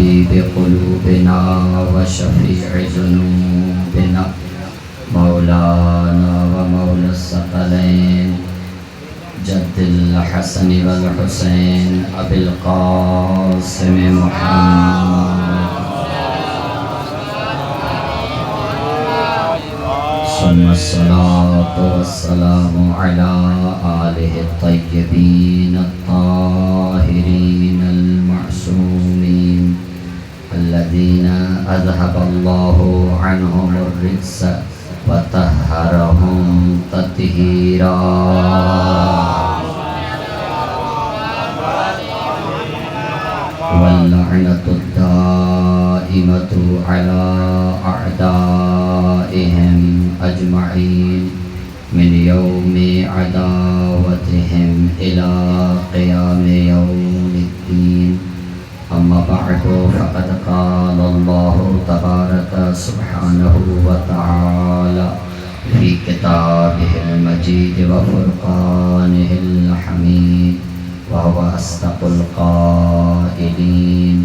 हबीब क़ुलूबिना व शफ़ीअ ज़ुनूबिना मौलाना व मौला सकलैन जद्दिल हसन वल हुसैन अबिल क़ासिम मुहम्मद सुम्मस्सलातु वस्सलामु अला आलिहि तय्यबीन अत्ताहिरीन अल-मअसूमीन अल्लज़ीना अज़हबल्लाहु अन्हुमुर रिज्स व तह्हरहुम तत्हीरा। वल्लअनतु दाइमतु अला अअदाइहिम अजमईन मिन यौमि अदावतिहिम इला क़ियामि यौमिद्दीन। अम्मा बअदु फ़क़द क़ाल अल्लाहु तबारक सुब्हानहु व तआला फ़ी किताबिहिल मजीद व फ़ुरक़ानिहिल हमीद व हुवा अस्दक़ुल क़ाइलीन।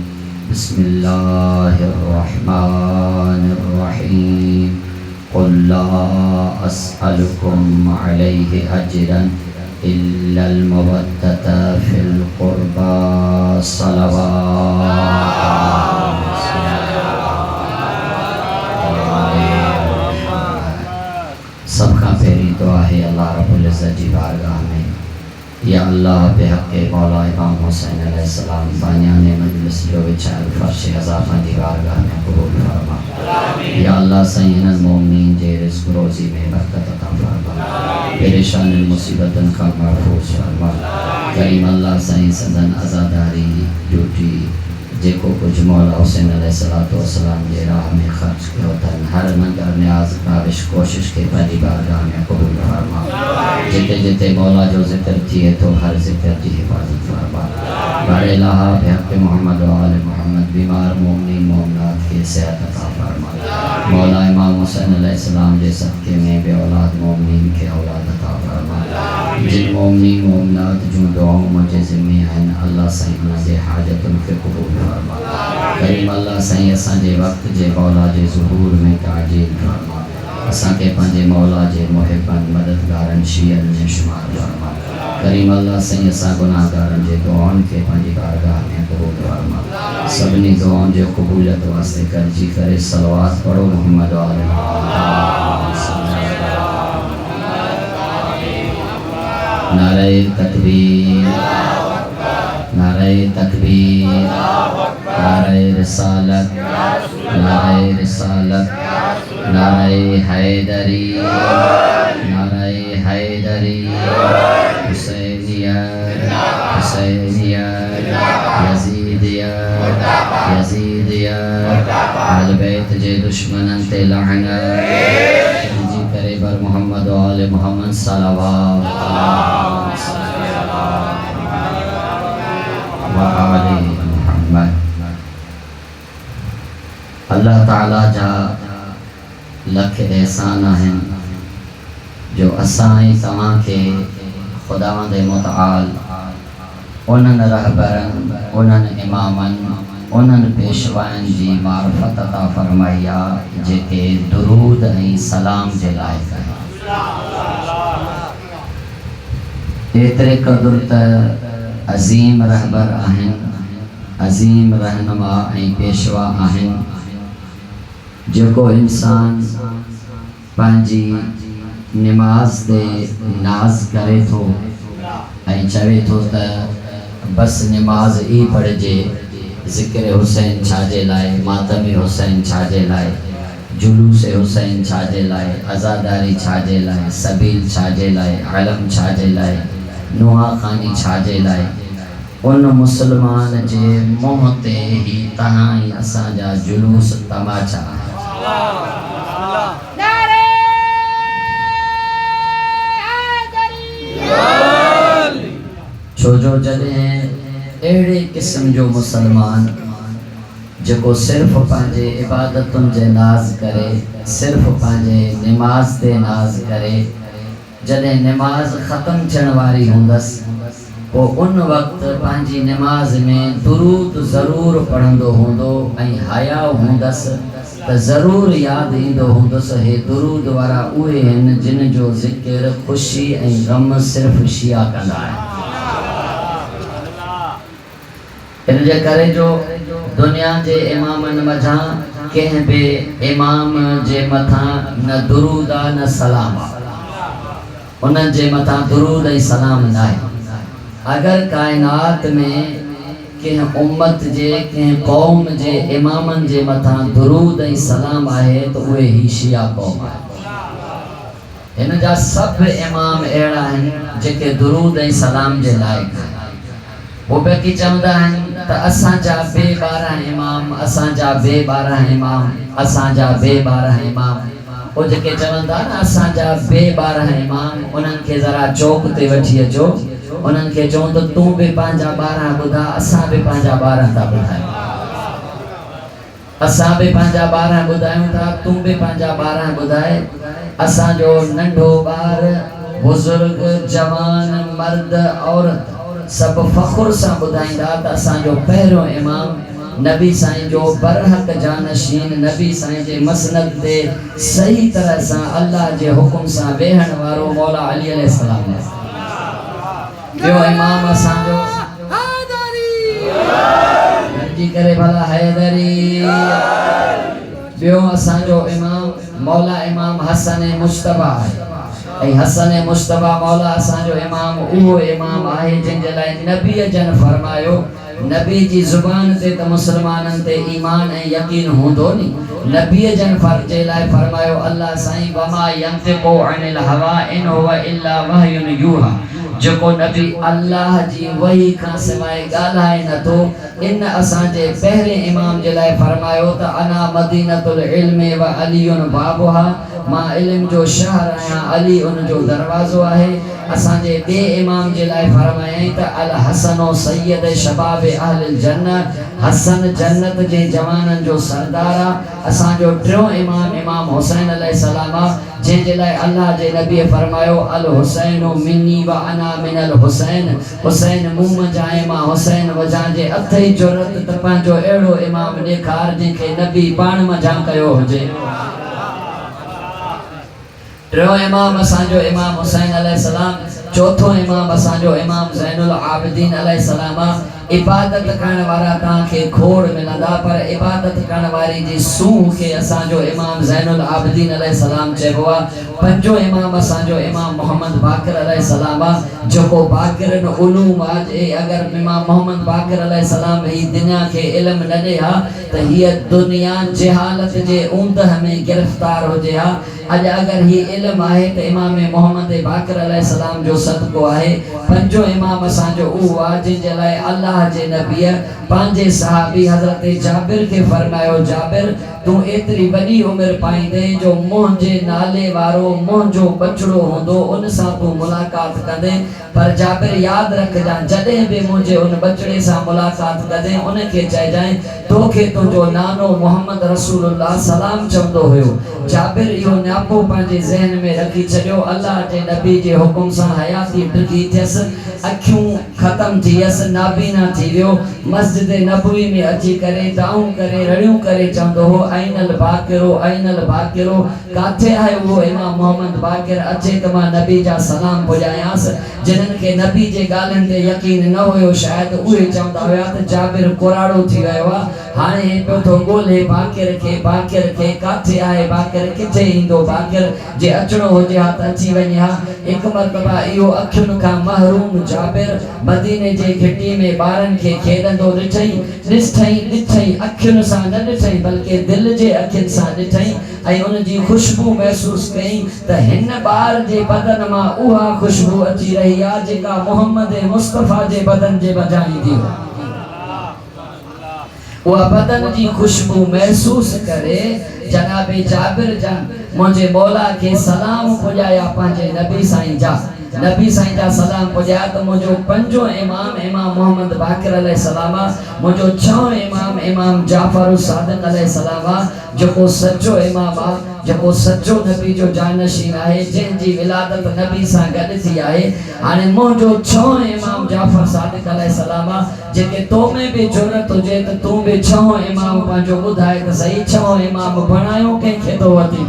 बिस्मिल्लाहिर रहमानिर रहीम। क़ुल ला अस्अलुकुम अलैहि अजरन इल्लल मवद्दता फ़िल क़ुर्बा सलवात। सबका पहली दुआ है अल्लाह रब्बुल इज़्ज़त की बारगाह में, या अल्लाह बेहक़ मौला इमाम हुसैन अलैहिस्सलाम बानियाने मजलिस जो विचार फर्श अज़ाफ़ा की बारगाह में कबूल फरमा। या अल्लाह सय्यिदुल मोमिनीन जे रिज़्क़ रोज़ी में बरकत अता फरमा, परेशान मुसीबतन का महफूज फरमा। करीम अल्लाह सही सदन अज़ादारी ड्यूटी जेको कुछ मौला हुसैन अलैहिस्सलाम जे राह में खर्च किया तन हर नंगर न्याज काविश कोशिश के पहली बारगाह में कबूल फरमा। जिते जिते मौला जो ज़िक्र थिए तो हर ज़िक्र की हिफाजत फरमा। बारे लाहा बेहक़ मोहम्मद व आले मोहम्मद बीमार मोमिनीन मोमिनात की सेहत अता फरमा। मौला इमाम हुसैन अलैहिस्सलाम जे सदक़े में बे औलाद मोमिनीन के औलाद अता फरमा। जिन मोमिनीन मोमिनात जो दुआओं मुझे ज़िम्मे हैं अल्लाह सही उन जे हाजतुन के कबूल फरमा। करीम अल्लाह सही असां जे वक्त जे मौला जे ज़ुहूर में ताजील फरमा। असां के पंहिंजे मौला जे मुहिबन मददगारन शियन में शुमार फरमा। करीम अल्लाह सही असां गुनाहगारन जे दुआओं के पंहिंजी बारगाह में कबूल फरमा। सभिनी दुआओं जो कबूलियत वास्ते कर्जी करे सलवात पढ़ो मोहम्मद व आले मोहम्मद। नारे तकबीर, नारे तकबीर, नारे रिसालत, नारे रिसालत, नारे हैदरी, नारे हैदरी। हुसैनियत, हुसैनियत, यज़ीदियत, यज़ीदियत। अहले बैत जे दुश्मनन ते लानत जी करे बर मोहम्मद व आले मोहम्मद सल्लल्लाहु अलैहि वसल्लम। अल्लाह ताला जा लख एहसान आहिनि जो असां ऐं तव्हां खे ख़ुदावंद मुतआल उन्हनि रहबरनि, उन्हनि इमामनि, उन्हनि पेशवाइनि जी मार्फत अता फरमाई आहे जेके दुरूद ऐं सलाम जे लाइक़ आहिनि। एतिरे क़दुर त अज़ीम रहबर आहिनि, अज़ीम रहनुमा ऐं पेशवा आहिनि जेको इंसान पंहिंजी निमाज़ ते नाज़ करे थो ऐं चवे थो त बसि निमाज़ ई पढ़िजे, ज़िक्र हुसैन छाजे लाइ, मातम हुसैन छाजे लाइ, जुलूस हुसैन छाजे लाइ, अज़ादारी छाजे लाइ, सबील छाजे लाइ, अलम छाजे लाइ, नुहा खानी छाजे लाइ। उन मुसलमान जे मुंह ते ही तहां ई असांजा जुलूस तमाचा छोजो जॾहिं अहिड़े क़िस्म जो मुसलमान जेको सिर्फ़ पंहिंजे इबादतुनि जे नाज़ करे, सिर्फ़ पंहिंजे निमाज़ ते नाज़ करे, जॾहिं निमाज़ ख़त्म थियण वारी हूंदसि वो उन वक्त पंहिंजी नमाज में दुरूद ज़रूर पढ़ंदो हूंदो ऐं हया हूंदस त ज़रूर याद ईंदो हुंदुस हे दुरूद वारा उहे आहिनि जिन जो ज़िक्र ख़ुशी ऐं गम सिर्फ़ शिया कंदा आहिनि। इन जे करे जो दुनिया जे इमामनि मथां कंहिं बि इमाम जे मथां न दुरूद आहे न सलाम आहे, उन्हनि जे मथां दुरूद ऐं सलाम न आहे। अगर कायनात में कंहिं उम्मत जे कंहिं कौम जे इमामनि जे मथां दुरूद ऐं सलाम आहे त उहे ही शिया कौम आहे। हिन जा सभु इमाम अहिड़ा आहिनि जेके दुरूद ऐं सलाम जे लाइक़ आहिनि। वो बेकी चवंदा आहिनि त असांजा बे 12 इमाम, असांजा बे 12 इमाम, असांजा बे 12 इमाम। वो जेके चवंदा न असांजा बे 12 इमाम, उन्हनि खे ज़रा चौक ते वठी अचो, उन्हनि खे चऊं त तूं बि पंहिंजा 12 ॿुधा, असां बि पंहिंजा 12 था ॿुधायूं, असां बि पंहिंजा 12 ॿुधायूं था, तूं बि पंहिंजा 12 ॿुधाए। असांजो नंढो ॿार, बुज़ुर्ग, जवान, मर्द, औरत सब फ़ख्र सां ॿुधाईंदा त असांजो पहिरियों इमाम नबी साईं जो बरहक जानशीन, नबी साईं जे मसनद ते सही तरह सां अल्लाह जे हुकुम सां वेहण वारो मौला अली अलैहिस्सलाम है। ॿियो इमाम असांजो जी करे भला हैदरी। ॿियो असांजो इमाम मौला इमाम हसन मुश्तबा है। ऐं हसन मुश्तबा मौला असांजो इमाम उहो इमाम आहे जिन जे लाइ नबी जन फरमायो, नबी जी ज़ुबान ते त मुसलमाननि ते ईमान ऐं यकीन हूंदो नी, नबी जन जे लाइ फरमायो अल्लाह साईं वमा यंतिकु अनिल हवा इन हुवा इल्ला वहयुन यूहा, जेको नबी अल्लाह जी वही खां सवाइ ॻाल्हाए नथो। इन असांजे पहिरें इमाम जे लाइ फरमायो त अना मदीनतुल इल्म व अलीयुन बाबुहा, मां इल्म जो शहर आहियां, अली उन जो दरवाज़ो आहे। असांजे ॿिए इमाम जे लाइ फरमायईं त अल हसनो सैयद शबाब अहलिल जन्नत, हसन जन्नत जे जवाननि जो सरदार आहे। असांजो टियों इमाम इमाम हुसैन अलैहिस्सलाम आहे, जंहिंजे लाइ अल्लाह जे नबी फरमायो अल हुसैनो मिन्नी व अना मिनल हुसैन, हुसैन मूं मंझां ऐं मां हुसैन वझां। जे अथई जुरत त पंहिंजो अहिड़ो इमाम ॾेखार जंहिंखे नबी पाण मंझां कयो हुजे। टियों इमाम असांजो इमाम हुसैन अलैहिस्सलाम। चौथों इमाम असांजो इमाम ज़ैनुल आबिदीन अलैहिस्सलाम। इबादत करण वारा तव्हांखे खोड़ मिलंदा, पर इबादत करण वारी जी सूह खे असांजो इमाम ज़ैनुल आबिदीन अलैहिस्सलाम चइबो आहे। पंजो इमाम असांजो इमाम मोहम्मद बाक़िर अलैहिस्सलाम आहे, जेको बाक़िरन उलूम आहे। अगर इमाम मोहम्मद बाक़िर अलैहिस्सलाम ही दुनिया खे इल्म न ॾे हा त हीअ दुनिया जहालत जे ऊंदह में गिरफ़्तार हुजे हा। अज अगर ही इल्म आहे त इमाम मोहम्मद बाक़िर अलैहिस्सलाम जो सदको आहे। पंजो इमाम असांजो उहो आहे जंहिंजे लाइ अल्लाह जे नबी पंहिंजे सहाबी हज़रत जाबिर के फरमायो, जाबिर तू एतरी वॾी उम्र पाईंदे जो मुंहिंजे नाले वारो मुंहिंजो बचड़ो हूंदो, उन सां तू मुलाक़ात कंदे। पर जाबिर यादि रखजां, जॾहिं बि मुंहिंजे उन बचड़े सां मुलाक़ात कंदे उनखे चइजांइ तोखे तुंहिंजो नानो मोहम्मद रसूलुल्लाह सलाम चवंदो हुयो। जाबिर इहो न्यापो पंहिंजे ज़हन में रखी छॾियो। अल्लाह जे नबी जे हुकुम सां हयाती डिघी थियसि, अखियूं ख़त्म थियसि, नाबीना थी वियो। मस्जिद नबवी में अची करे दाऊं करे रड़ियूं करे चवंदो हो ऐनल बाक़िरो, ऐनल बाक़िरो, काथे आहे उहो इमाम मोहम्मद बाक़िर, अचे त मां नबी जा सलाम पुॼायांसि। जिन्हनि खे नबी जे ॻाल्हियुनि ते यकीन न हुयो शायदि उहे चवंदा हुया त जाबिर कुराड़ो थी वियो आहे। हाणे पियो थो ॻोल्हे बाक़िर खे काथे आहे बाक़िर, किथे ईंदो बाक़िर, जे अचणो हुजे हा त अची वञे हा। हिकु मरतबा इहो अखियुनि खां महरूम जाबिर मदीने जे घिटी में ॿारनि खे खेॾंदो ॾिठई अखियुनि सां न ॾिठई बल्कि दिलि जे अखियुनि सां ॾिठई ऐं उन जी ख़ुशबू महसूस कई त हिन ॿार जे बदन मां उहा ख़ुशबू अची रही आहे जेका मोहम्मद मुस्तफ़ा जे बदन जे बजाय ईंदी हुई। उहा बदन जी ख़ुशबू महसूस करे जनाबे जाबिर जन मुंहिंजे मौला खे सलाम पुॼाया पंहिंजे नबी साईं जा। नबी साईं जा सलाम पुॼाया त मुंहिंजो पंजो इमाम इमाम मोहम्मद बाक़िर अलैहिस्सलाम, मुंहिंजो छहों इमाम इमाम जाफ़र सादिक़ अलैहिस्सलाम, जेको सचो इमाम आहे। जको सच्चो नबी जो जानशीन आहे जंहिंजी विलादत नबी सां गॾु थी आहे। हाणे मुंहिंजो छो इमाम जाफर सादिक अलैहिस्सलाम जेके तो में भी जुरत हुजे त तूं भी छो इमाम पंहिंजो ॿुधाए त सही छो इमाम बणायो कंहिंखे थो वधी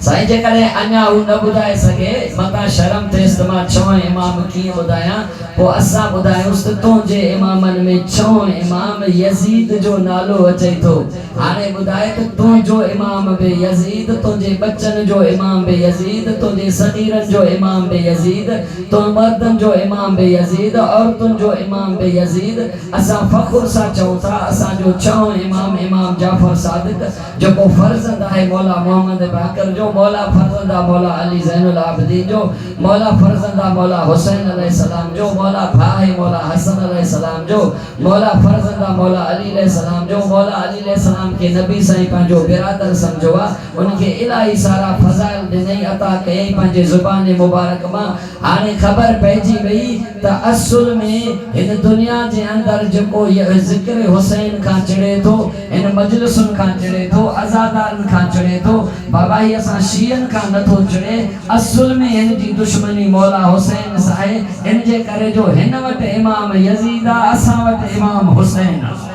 साईं जे करे अञा हू न ॿुधाए सघे मता शर्म थिएसि त मां छो इमाम कीअं ॿुधायां पोइ असां ॿुधायूंसि त तुंहिंजे इमामनि में छो इमाम यज़ीद जो नालो अचे थो। हाणे ॿुधाए त तुंहिंजो इमाम बि यज़ीद तुंहिंजे बच्चनि जो इमाम बि यज़ीद तुंहिंजे सगीरनि जो इमाम बि यज़ीद तो मर्दनि जो इमाम बि यज़ीद औरतुनि जो इमाम बि यज़ीद। असां फ़ख़ुर सां चऊं था असांजो छो इमाम इमाम जाफर सादिक जेको फर्ज़ंद आहे मौला मोहम्मद बाकर जो मौला फर्जंदा मौला अली ज़ैनुल आबिदीन जो मौला फर्जंदा मौला हुसैन अलैहिस्सलाम जो मौला भाई मौला हसन अलैहिस्सलाम जो मौला फर्जंदा मौला अली अलैहिस्सलाम जो मौला अली अलैहिस्सलाम के नबी साईं पंहिंजो बिरादर सम्झो आहे उनखे इलाही सारा फज़ाइल ॾिनई अता कयई पंहिंजे ज़ुबान मुबारक मां। हाणे ख़बर पइजी वई त असुल में हिन दुनिया जे अंदरि जेको ज़िक्र हुसैन खां चिड़े थो इन मजलिसुनि खां चिड़े थो अज़ादारनि खां चिड़े थो बाबा ही असां शीयन का नथो चढ़े असुल में इन जी दुश्मनी मौला हुसैन सां आहे इन जे करे जो हिन वटि इमाम यज़ीद आहे असां वटि इमाम हुसैन आहे।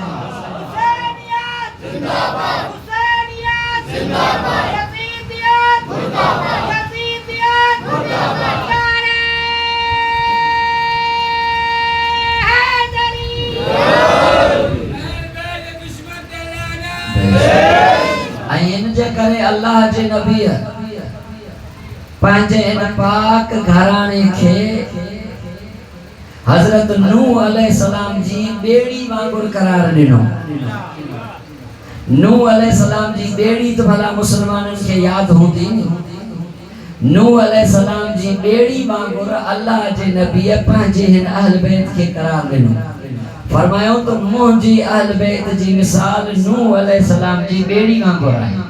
करे अल्लाह जे नबी पंहिंजे इन पाक घराणे खे हज़रत नूह अलैहिस्सलाम जी बेड़ी वांगुर करार ॾिनो। नूह अलैहिस्सलाम जी बेड़ी तो भला मुसलमाननि खे याद हूंदी नूह अलैहिस्सलाम जी बेड़ी वांगुर अल्लाह जे नबी पंहिंजे हिन अहल बैत खे करार ॾिनो। फरमायो तो मुंहिंजी अहल बैत जी मिसाल नूह अलैहिस्सलाम जी बेड़ी वांगुर आहे।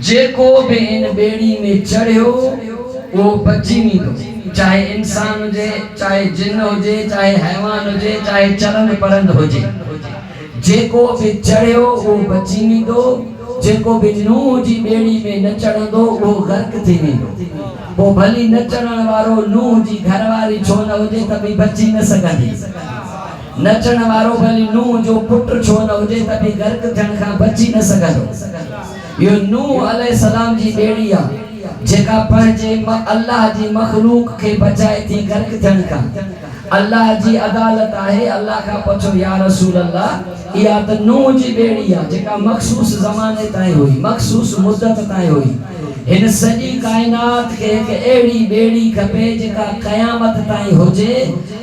जेको भी इन बेड़ी में चढ़ियो वो बची नहीं चाहे इंसान हुजे चाहे जिन हुजे चाहे हैवान हुजे चाहे चरन परंद हुजे जेको भी चढ़ियो वो बची नहीं दो जेको भी नूह जी बेड़ी में न चढ़ंदो वो गर्क थी वेंदो। वो भली न चढ़ण वारो नूह जी घरवारी छो न हुजे त भी बची न सघंदी नचण वारो भली नूह जो पुट छो न हुजे त भी गर्क थियण खां बची न सघंदो। यो नूह अलैहिस्सलाम जी बेड़ी आहे जेका पंहिंजे अल्लाह जी मखलूक खे बचाए थी गर्क थियण खां। अल्लाह जी अदालत आहे अल्लाह का पुछो या रसूल अल्लाह इहा त नूह जी बेड़ी आहे जेका मखसूस ज़माने ताईं हुई मखसूस मुद्दत ताईं हुई। इन सॼी कायनात खे हिकु अहिड़ी बेड़ी खपे जेका क़यामत ताईं हुजे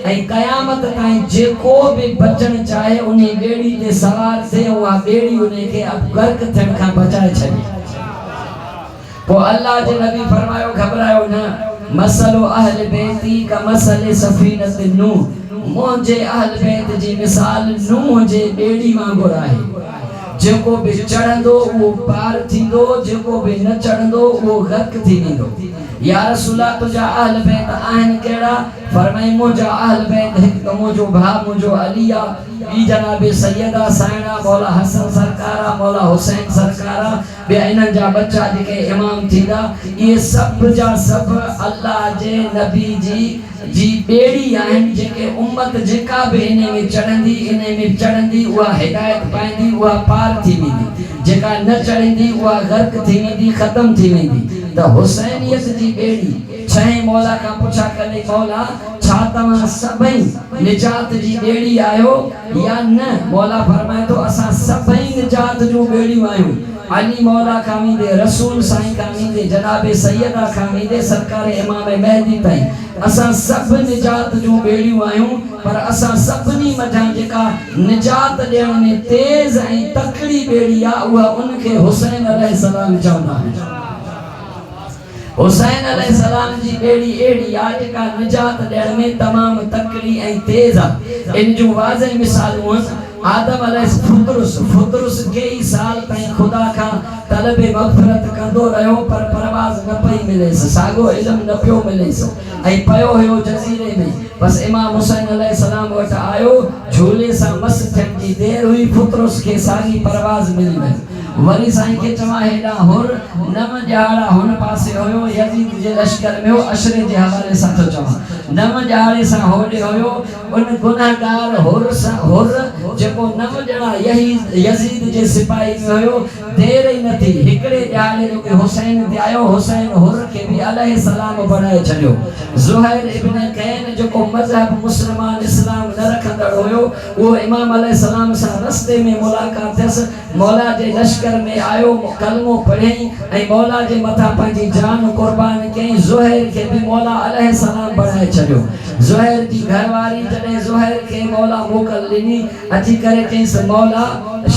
ऐं क़यामत ताईं जेको भी बचण चाहे उन बेड़ी ते सवार थिए उहा बेड़ी उनखे गर्क थियण खां बचाए छॾे। पोइ अल्लाह जे नबी फरमायो घबरायो न मसलो अहल बैती का मसले सफीनत नूह मुंहिंजे अहल बैत जी मिसाल नूह जे बेड़ी वांगुर आहे। जेको भी चढ़ंदो वो पार थींदो जेको भी न चढ़ंदो वो गर्क थी वेंदो। या रसूला तुझा अहल बैत आहिनि कहिड़ा फरमाई मुंहिंजा अहल बैत हिकु त मुंहिंजो भाउ मुंहिंजो अली आहे ॿी जनाबे सैयदा साइणा मौला हसन सरकारा मौला हुसैन सरकारा ॿिया इन्हनि जा बच्चा जेके इमाम थींदा इहे सभु जा सभु अल्लाह जे नबी जी बेड़ी आहिनि जेके उम्मत जेका भी इन में चढ़ंदी उहा हिदायत पाईंदी उहा पार थी वेंदी जेका न चढ़ंदी उहा गर्क थी वेंदी ख़त्म थी वेंदी। त हुसैनियत जी बेड़ी छह मौला का पुछा कले मौला छा तव्हां सभई निजात जी बेड़ी आयो या न मौला फरमाए तो असां सभई निजात जो बेड़ियूं आहियूं। अली मौला खामीदे रसूल साईं खामीदे जनाबे सैयदा खामीदे सरकार इमाम महदी ताईं असां सब निजात जो बेड़ियूं आहियूं पर असां सभनी मथां जेका निजात ॾियण में तेज ऐं तकड़ी बेड़ी आहे उहा उनखे हुसैन अलैहिस्सलाम चवंदा आहिनि। हुसैन अलैहिस्सलाम जी बेड़ी एड़ी आहे जेका निजात ॾियण में तमाम तकड़ी ऐं तेज आहे। इन जो वाज़ह मिसालूं आदम फुतरुस कई साल ताईं खुदा का तलब मग़फ़िरत कंदो रहियो पर परवाज़ न पई मिलेसि सागो इल्म न पियो मिलेसि ऐं पयो हुयो जज़ीरे में। बस इमाम हुसैन अलैहिस्सलाम वटि आयो झूले सां मस थियण जी देर हुई फुतरुस खे साॻी परवाज़ मिली वई। वरी साईं के चवा हेडा हुर नम जाड़ा हुन पासे होयो यजीद जे लश्कर में हो अशरे जे हवाले सां तो चवा नम जाड़े सां होडे होयो उन गुनाहगार हुर जेको नम जणा यजीद जे सिपाही में होयो देर ही न थी हिकड़े जाड़े जो हुसैन ते आयो हुसैन हुर के भी अलैहि सलाम बनाए छडियो ज़ुहैर इब्न कैन जो मजहब मुसलमान इस्लाम न रखंदड़ होयो वो इमाम अलैहि सलाम सां रस्ते में मुलाकात थियस मौला जे लश्कर में आयो कलमो पढ़ई ऐं मौला जे मथा पंहिंजी जान कुर्बान कई ज़ुहैर के भी मौला अलैहि सलाम बनाए छडियो ज़ुहैर जी घरवारी जॾहिं ज़ुहैर के मौला मोकल ॾिनी अची करे चईंसि मौला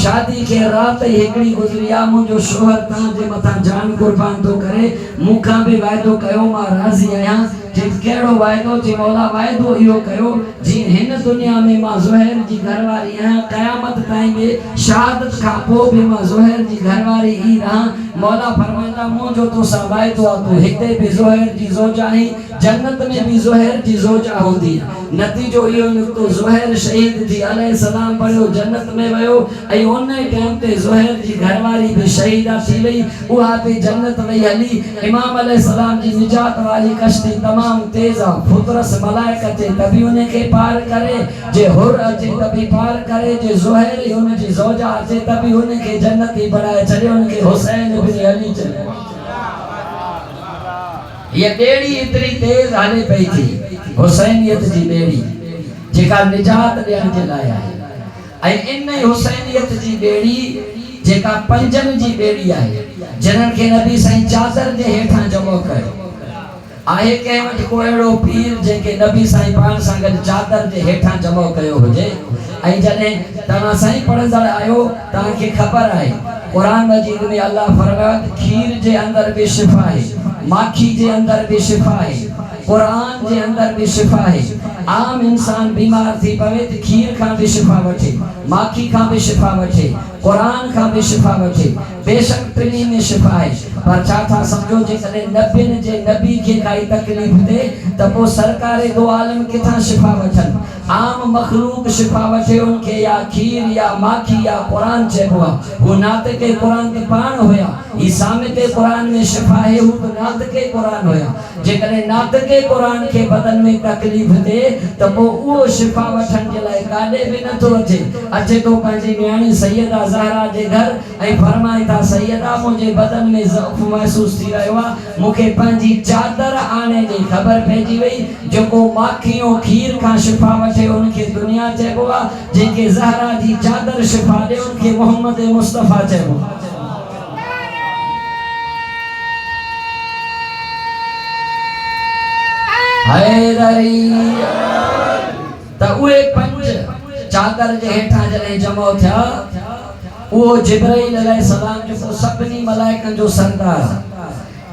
शादी के रात ही हिकड़ी गुज़री आ मुंहिंजो शोहर तव्हां जे मथा जान कुर्बान थो करे मूंखां बि वाइदो कयो मां राज़ी आहियां जे केड़ो वायदो जे मौला वायदो इहो कयो जी हिन दुनिया में मां ज़ुहैर जी घरवारी आहियां क़यामत ताईं बि शहादत खां पोइ बि मां ज़ुहैर जी घरवारी ई रहां मौला फरमाईंदा मुंहिंजो तोसां वायदो आहे तूं हिते बि ज़ुहैर जी ज़ौजा आहीं जन्नत में भी ज़ुहैर जी ज़ौजा हूंदी नतीजो इहो निकितो ज़ुहैर शहीद थी अलैहि सलाम पढ़ियो जन्नत में वियो ऐं उन टाइम ते ज़ुहैर जी घरवारी भी शहीदा थी वई उहा भी जन्नत वई हली इमाम अलैहि सलाम जी निजात वाली कश्ती तमाम तेज आ फुतरस मलाइक अचे तभी उन के पार करे जे हुर अचे तभी पार करे जे ज़ुहैर उन जी ज़ौजा अचे तभी उन के जन्नत ही बनाए छॾियो उन के हुसैन इब्न अली चयो ये बेड़ी इतनी तेज हले पई थी हुसैनियत जी बेड़ी जेका निजात ॾियण जे लाइ आहे ऐं इन हुसैनियत जी बेड़ी जेका पंजन जी बेड़ी आहे जिन्हनि खे नबी साईं चादर जे हेठां जमो कयो आहे कंहिं वटि को अहिड़ो पीर जंहिंखे नबी साईं पाण सां गॾु चादर जे हेठां जमो कयो हुजे ऐं जॾहिं तव्हां साईं पढ़ंदड़ आहियो तव्हांखे ख़बर आहे कुरान मजीद में अल्लाह फरमायो खीर जे अंदर भी शिफा है माखी जे अंदर भी शिफा है कुरान जे अंदर भी शिफा है आम इंसान बीमार थी पवे तो खीर खां भी शिफा वठे माखी खां भी शिफा वठे कुरान खां भी शिफा वठे बेशक टिनी में शिफा है पर छा था समझो जे कदे नबियन जे नबी के काई तकलीफ दे त पो सरकार दो आलम किथां शिफा वठन आम मखलूक शिफा वठे उनके या खीर या माखी या कुरान चेबो वो नाते के कुरान के पाण होया ई सामते कुरान में शिफा है वो नात के कुरान होया जे कदे नात के कुरान के बदन में तकलीफ दे त पो वो शिफा वठन के लाए काडे भी न तो अचे तो पंजी न्याणी सैयदा ज़हरा जे घर ऐ फरमाई था सैयदा मुझे बदन में ज़ौफ़ महसूस थी रयो आ मुखे पंजी चादर आने जी खबर पइजी वई जेको माखियो खीर का शिफा वठे उनके दुनिया चेबो आ जेके ज़हरा जी चादर शिफा दे उनके मोहम्मद मुस्तफा चेबो हैदरी त उहे पंज चादर जे हेठां जॾहिं जमो थिया वो जिब्राइल अलैहि सलाम जो सभिनी मलाइकनि जो सरदार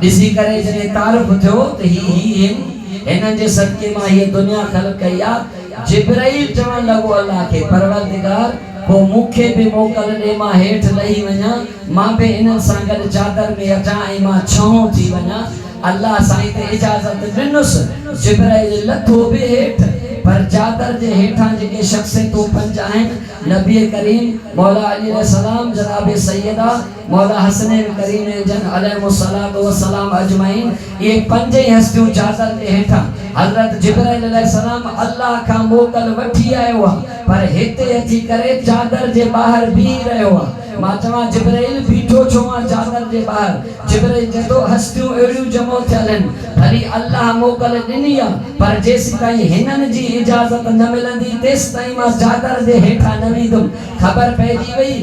ॾिसी करे जॾहिं तारीफ़ थियो त हिननि जे सदके मां हीअ दुनिया ख़ल्क़ कई आहे जिब्राइल चवण लॻो अल्लाह खे परवरदिगार पो मूंखे बि मोकल ॾे मां हेठि लही वञा मां बि इन्हनि सां गॾु चादर में अचां ऐं मां छऊं थी वञा अल्लाह साईं ते इजाज़त ॾिनुसि जिब्राइल लथो बि हेठि पर चादर जे हेठां जेके शख्सियतूं पंज आहिनि नबी करीम मौला अली अलैहिस्सलाम जनाब सैयदा मौला हसन करीम जन अलैहिस्सलातु वस्सलाम अजमईन ये पंज ही हस्तियों चादर जे हेठां हजरत जिब्राइल अलैहिस्सलाम अल्लाह का मोकल वठी आयो आहे पर हिते अची करे चादर जे ॿाहिरि बीह रहियो आहे मां चवां जिब्राइल बीठो छो आहे चादर जे ॿाहिरि जिब्राइल चवंदो हस्तियूं अहिड़ियूं जमो थियल आहिनि भली अल्लाह मोकल ॾिनी आहे पर जेसि ताईं हिननि जी इजाज़त न मिलंदी तेसि ताईं मां चादर जे हेठां न वेंदुमि ख़बर पइजी वई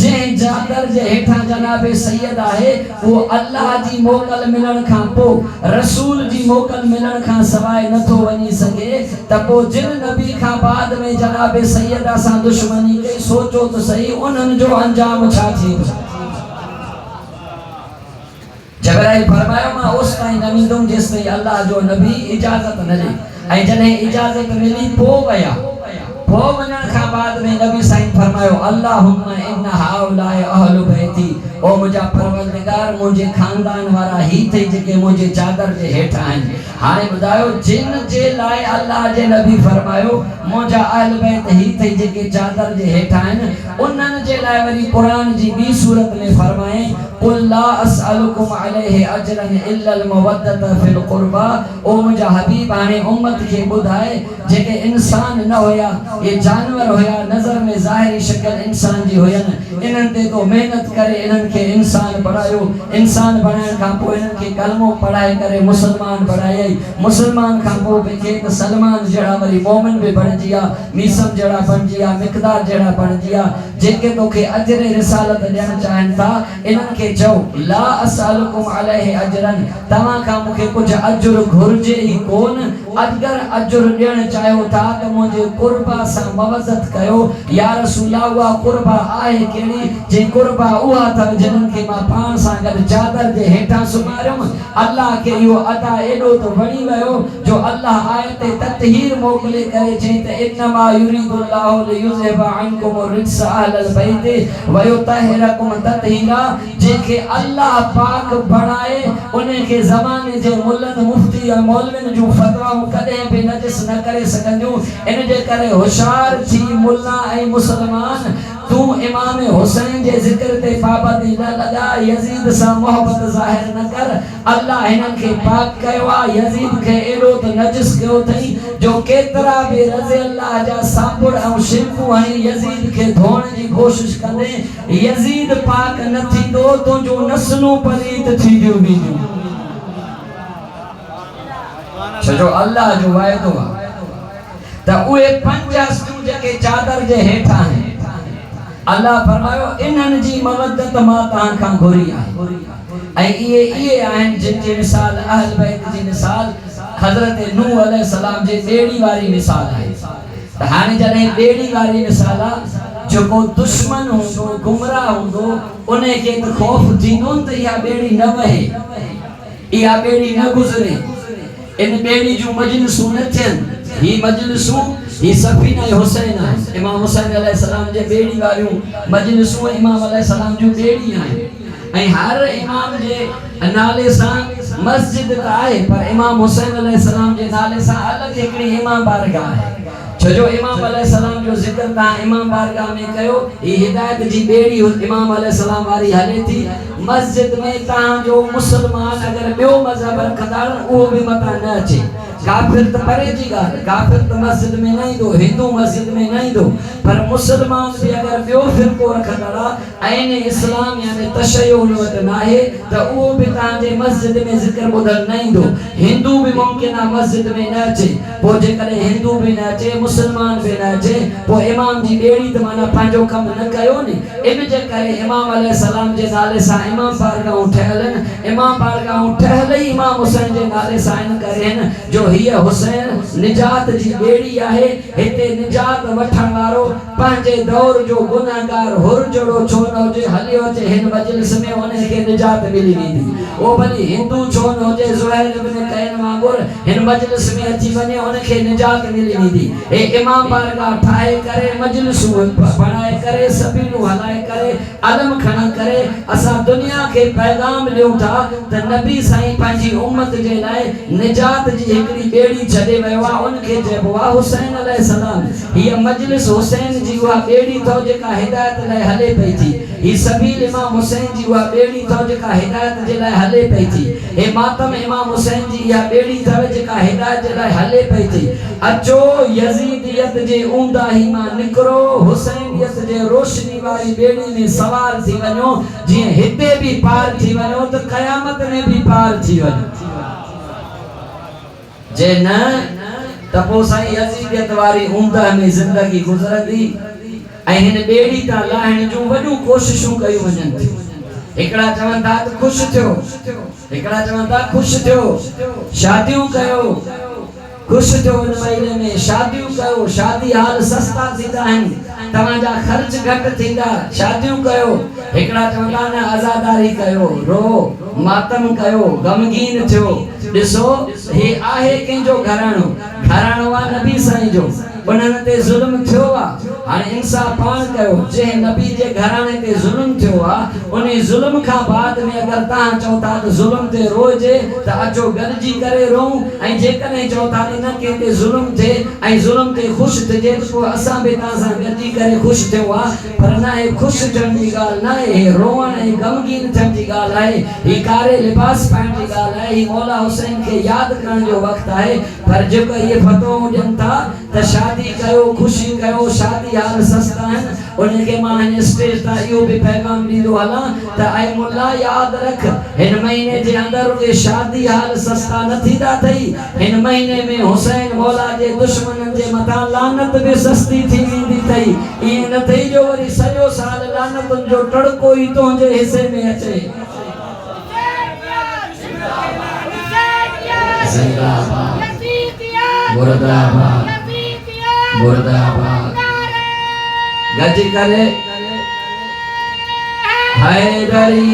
जंहिं चादर जे हेठां जनाब सैयद आहे वो अल्लाह जी मोकल मिलण खां पोइ रसूल जी मोकल मिलण खां सवाइ नथो वञी सघे त पोइ जिन नबी खां बाद में जनाब सैयदा सां दुश्मनी कई सोचो त सही उन्हनि जो अंजाम छा थी जिब्राइल फरमायो मां उस ताईं न वेंदुमि जेसि ताईं अल्लाह जो नबी इजाज़त न ॾे ऐं जॾहिं इजाज़त मिली पोइ वया पोइ वञण खां बाद में नबी साईं फरमायो फरमायो अल्लाहुम्मा इन्ना हाउलाए अहलु बैती, ओ मुझा परवरदिगार मुझे खानदान वारा ही थे जेके मुझे चादर जे हेठा आहिनि। हाणे ॿुधायो जिन जे लाइ अल्लाह जे नबी फरमायो मुझा अहल बैत ही थे जेके चादर जे हेठा आहिनि, उन्हनि जे लाइ वरी कुरान जी ॿी सूरत में फरमाए कुल ला असअलुकुम अलैहि अजरन इल्लल मवद्दत फिल कुर्बा। ओ मुझा हबीब हाणे उम्मत के ॿुधाए जेके इंसान न हुया, ये जानवर हुया, नज़र में ज़ाहिरी शक्ल इंसान जी हुयनि, इन्हनि ते तो मेहनत करे इन्हनि के इंसान बणायो। इंसान बणाइण खां पोइ इन्हनि के कलमो पढ़ाए करे मुसलमान बणायई। मुसलमान खां पोइ ॿिए त सलमान जहिड़ा वरी मोमिन बि बणिजी विया, मीसम जहिड़ा बणिजी विया, मिक़दार जहिड़ा बणिजी विया। जेके तोखे अजरे रिसालत ॾियणु चाहिनि था इन्हनि खे चओ ला असअलुकुम अलैहि अजरन, तव्हां खां मूंखे कुझु अजुर घुर्जे ई कोन। अगर अजुर ॾियणु चाहियो था त मुंहिंजे कुर्बा सां मवज़त कयो। या रसूला उहा कुर्बा आहे कहिड़ी? जे कुर्बा उहा अथव जिन्हनि खे मां पाण सां गॾु चादर जे हेठां सुम्हारियुमि। अल्लाह खे इहो अदा एॾो त वणी वियो जो अल्लाह आयत ततहीर मोकिले करे चई त इन्नमा युरीदुल्लाहु लियुज़हिबा अन्कुम रिज्स अहलल बैति व युतहिरकुम ततहीरा। जेके अल्लाह पाक बणाए उन्हें के ज़माने जे मुल्लनि मुफ्ती ऐं मौलविन जूं फतवाऊं कॾहिं बि नजिस न करे सघंदियूं। इन जे करे होशियार थी मुल्ला ऐं मुसलमान तू इमाम हुसैन जे ज़िक्र ते पाबंदी न लगा, यजीद सां मोहब्बत ज़ाहिर न कर। अल्लाह हिननि खे पाक कयो आहे, यजीद खे एॾो त नजिस कयो अथई जो केतिरा बि रज़ी अल्लाह जा साबुण ऐं शैम्पू ऐं यजीद खे धोइण जी कोशिश कंदे यजीद पाक न थींदो, तुंहिंजूं नस्लूं पलीत थींदियूं वेंदियूं। छो अल्लाह जो वाइदो आहे त उहे 5 हस्तियूं जेके चादर जे हेठां आहिनि, अल्लाह फरमायो इन्हनि जी मवद्दत मां तव्हां खां घुरी आहे। ऐं इहे आहिनि जिन जी मिसाल अहल बैत जी मिसाल हज़रत नूह अलैहि सलाम जे ॿेड़ी वारी मिसाल आहे। त हाणे जॾहिं ॿेड़ी वारी मिसाल आहे, जेको दुश्मन हूंदो गुमराह हूंदो उन खे त ख़ौफ़ थींदो त इहा ॿेड़ी न वहे, इहा ॿेड़ी न गुज़रे, इन ॿेड़ी जूं मजलिसूं न थियनि। ही मजलिसूं ही सफ़ीना हुसैन आहे, इमाम हुसैन अलैहि सलाम जे ॿेड़ी वारियूं मजलिसूं इमाम अलैहि सलाम जूं ॿेड़ी आहिनि। ऐं हर इमाम जे नाले सां मस्जिद त आहे, पर इमाम हुसैन अलैहि सलाम जे नाले सां अलॻि हिकिड़ी इमाम बारगाह आहे। छो इमाम अलैहि सलाम जो ज़िक्र तव्हां इमाम बारगाह में कयो, ही हिदायत जी ॿेड़ी इमाम अलैहि सलाम वारी हले थी। मस्जिद में तव्हांजो मुसलमान अगर ॿियो मज़हब रखंदा उहो बि मथां न अचे। काफिर त परे जी ॻाल्हि, काफिर त मस्जिद में न ईंदो, हिंदू मस्जिद में न ईंदो, पर मुसलमान बि अगर ॿियो फ़िरक़ो रखंदा ऐं इस्लाम यानी तशय्युअ उन वटि न आहे त उहो बि तव्हांजे मस्जिद में ज़िक्र ॿुधण न ईंदो। हिंदू बि मुमकिन आहे मस्जिद में न अचे, पोइ जेकॾहिं हिंदू बि न अचे मुसलमान बि न अचे पोइ इमाम जी ॿेड़ी त माना पंहिंजो कमु न कयो नी। इन जे करे इमाम अलैहि सलाम जे नाले सां इमाम बारगाहूं ठहियल आहिनि। इमाम बारगाहूं ठहियल ई इमाम हुसैन जे नाले सां इन करे आहिनि जो हीअ हुसैन निजात जी ॿेड़ी आहे। हिते निजात वठण वारो पंहिंजे दौर जो गुनाहगार हुर जहिड़ो छो न हुजे, हलियो अचे हिन मजलिस में उनखे निजात मिली वेंदी। उहो भली हिंदू छो न हुजे, ज़ुहैर इब्न कैन वांगुरु हिन मजलिस में अची वञे उनखे निजात मिली वेंदी। हे इमाम बारगाह ठाहे करे मजलिसूं बणाए करे सबीलूं हलाए करे अलम खणी करे असां दुनिया खे पैगाम ॾियूं था त नबी साईं पंहिंजी उम्मत जे लाइ निजात जी हिकिड़ी ॿेड़ी छॾे वियो आहे, उनखे चइबो आहे हुसैन अलैहि सलाम। हीअ मजलिस हुसैन जी उहा ॿेड़ी अथव जेका हिदायत लाइ हले पई थी। ही सबील इमाम हुसैन जी उहा ॿेड़ी अथव जेका हिदायत जे लाइ हले पई थी। हे मातम इमाम हुसैन जी इहा ॿेड़ी अथव जेका हिदायत जे लाइ हले पई थी। अचो यजीदियत जे ऊंदाही मां निकिरो, हुसैनियत जे रोशनी वारी ॿेड़ी में सवार थी वञो। जीअं हिते बि पार थी वञो त क़यामत में बि पार थी वञो। जे न त पोइ साईं यजीदियत वारी ऊंदाह में ज़िंदगी गुज़रंदी ऐं हिन ॿेड़ी तां लाहिण जूं वॾियूं कोशिशूं कयूं वञनि थियूं। हिकिड़ा चवनि था त ख़ुशि थियो, हिकिड़ा चवनि था ख़ुशि थियो, शादियूं कयो, ख़ुशि थियो हिन महीने में शादियूं कयो, शादी हाल सस्ता थींदा आहिनि, तव्हांजा ख़र्च घटि थींदा, शादियूं कयो। हिकिड़ा चवंदा न आज़ादारी कयो, रो मातम कयो, गमगीन थियो। ॾिसो हे आहे कंहिंजो घराणो, घराणो आहे नबी साईं जो। उन्हनि ते ज़ुल्म थियो आहे। हाणे इंसाफ़ पाण कयो, जंहिं नबी जे घराणे ते ज़ुल्म थियो आहे उन ज़ुल्म खां बाद में अगरि तव्हां चओ था त ज़ुल्म ते रोइजे त अचो गॾिजी करे रोऊं, ऐं जेकॾहिं चओ था त न कंहिं ते ज़ुल्म थिए ऐं ज़ुल्म ते ख़ुशि थिजे त पोइ असां बि तव्हां सां गॾिजी करे ख़ुशि थियो आहे। पर न हे ख़ुशि थियण जी ॻाल्हि न आहे, हे रोअण ऐं ग़मगीन थियण जी ॻाल्हि आहे, ही कारे लिबास पाइण जी ॻाल्हि आहे, ही मौला हुसैन खे यादि करण जो वक़्तु आहे। पर जेको इहे फतवाऊं ॾियनि था त शादी कयो, ख़ुशी कयो, शादी हाल सस्ता आहिनि, उनखे मां हिन स्टेज तां इहो बि पैगाम ॾींदो हलां त ऐं मुल्ला यादि रख, हिन महीने जे अंदरि उहे शादी हाल सस्ता न थींदा अथई। हिन महीने में हुसैन मौला जे दुश्मननि जे मथां लानत बि सस्ती थी वेंदी अथई। ईअं न थई जो वरी सॼो साल लानतुनि जो टड़को ई तुंहिंजे हिसे में अचे। मुर्दाबाद मुर्दाबाद गज करे हैदरी।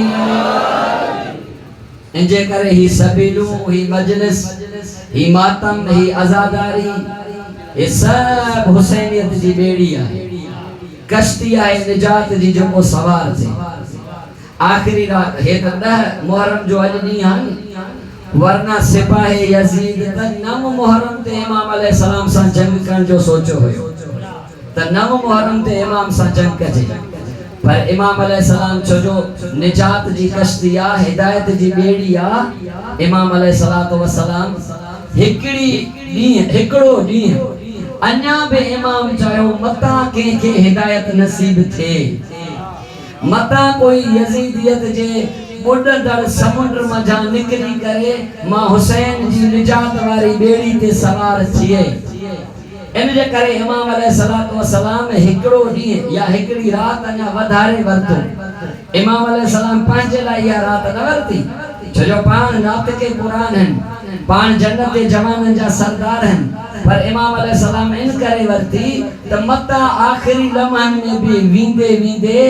इंजे करे ही सबीलू, ही मजलिस, ही मातम, ही आजादारी, ये सब हुसैनियत जी बेड़ी आहे, कश्ती आहे निजात जी जेको सवार थे। आखिरी रात हे त 10 मुहर्रम जो अॼु ॾींहुं आहे, वरना सिपाही यजीद त 9 मुहर्रम ते इमाम अलैहिस्सलाम सां जंग करण जो सोचो हुयो त 9 मुहर्रम ते इमाम सां जंग कजे। पर इमाम अलैहिस्सलाम छो जो निजात जी कश्ती आ, हिदायत जी बेड़ी आ, इमाम अलैहिस्सलाम हिकिड़ो ॾींहुं अञा बि इमाम चयो मता कंहिंखे हिदायत नसीब थिए, मता कोई यजीदियत जे बुॾंदड़ समुंड मझां निकिरी करे मां हुसैन जी निजात वारी बेड़ी ते सवार थिए। इन जे करे इमाम अलैहिस्सलाम हिकिड़ो ॾींहुं या हिकिड़ी रात अञा वधारे वरितो। इमाम अलैहिस्सलाम पंहिंजे लाइ इहा रात न वरिती, छो जो पाण नातिके क़ुरान आहिनि, पाण जन्नत जे जवाननि जा सरदार आहिनि, पर इमाम अलैहिस्सलाम इन करे वरिती त मता आख़िरी लम्हनि में बि वींदे वींदे